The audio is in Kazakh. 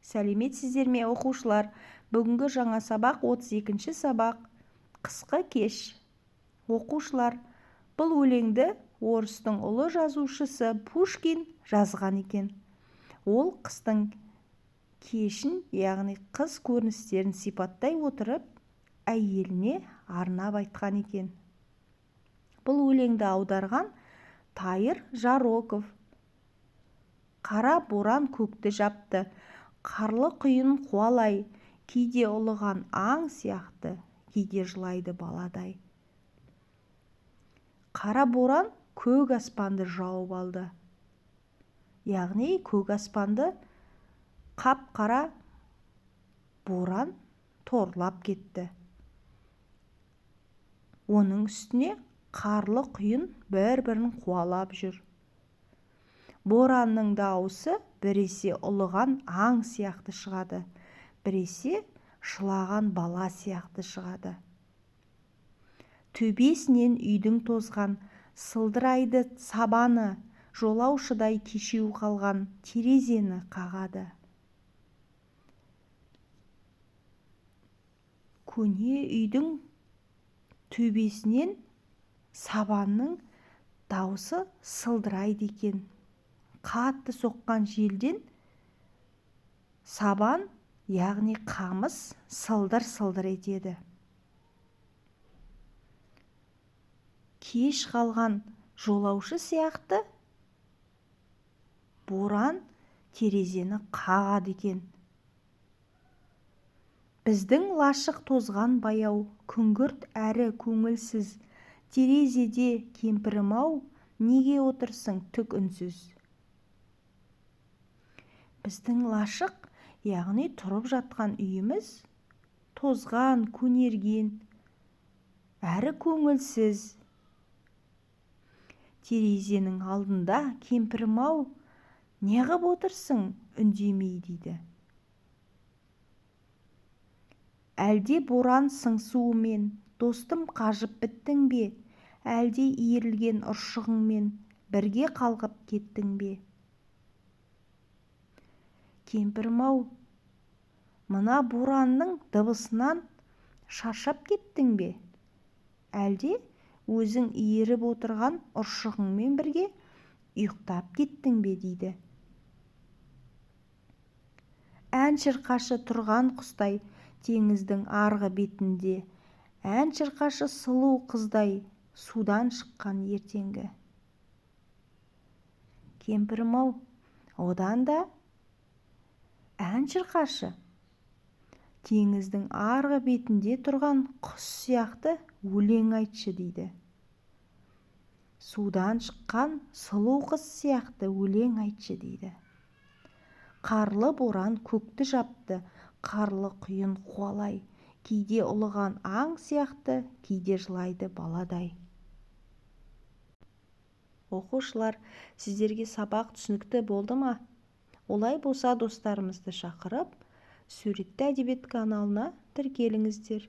Сәлеметсіздер ме оқушылар? Бүгінгі жаңа сабақ 32-ші сабақ. Қысқы кеш. Оқушылар, бұл өлеңді орыстың ұлы жазушысы Пушкин жазған екен. Ол қыстың кешін, яғни қыс көріністерін сипаттай отырып, әйеліне арнап айтқан екен. Бұл өлеңді аударған Тайыр Жароков. Қара боран көкті жапты, қарлы құйын қуалай, кейде ұлыған аң сияқты, кейде жылайды баладай. Қара боран көк аспанды жауып алды. Яғни көк аспанды қап-қара боран торлап кетті. Оның үстіне қарлы құйын бір-бірін қуалап жүр. Боранның дауысы біресе ұлыған аң сияқты шығады, біресе жылаған бала сияқты шығады. Төбесінен үйдің тозған, сылдырайды сабаны, жолаушыдай кешеу қалған терезені қағады. Көне үйдің төбесінен сабанның дауысы сылдырайды екен. Қатты соққан желден сабан, яғни қамыс сылдыр-сылдыр етеді. Кеш қалған жолаушы сияқты боран терезені қағады екен. Біздің лашық тозған баяу, күңгірт әрі көңілсіз, терезеде кемпірім-ау, неге отырсың түк үнсіз? Біздің лашық, яғни тұрып жатқан үйіміз, тозған, көнерген, әрі көңілсіз. Терезенің алдында кемпірім-ау, неғып отырсың үндемей дейді. Әлде боран сыңсуымен, достым қажып біттің бе? Әлде иірілген ұршығыңмен бірге қалғып кеттің бе? Кемпірім-ау, мына боранның дыбысынан шаршап кеттің бе? Әлде өзің иіріп отырған ұршығыңмен бірге ұйықтап кеттің бе дейді. Ән шырқашы тұрған құстай теңіздің арғы бетінде, ән шырқашы сұлу қыздай судан шыққан ертеңгі. Кемпірім-ау, одан да ән шырқашы теңіздің арғы бетінде тұрған құс сияқты өлең айтшы дейді. Судан шыққан сұлу қыз сияқты өлең айтшы дейді. Қарлы боран көкті жапты, қарлы құйын қуалай, кейде ұлыған аң сияқты, кейде жылайды баладай. Оқушылар, сіздерге сабақ түсінікті болды ма? Олай болса достарымызды шақырып, суретті әдебиет каналына тіркеліңіздер.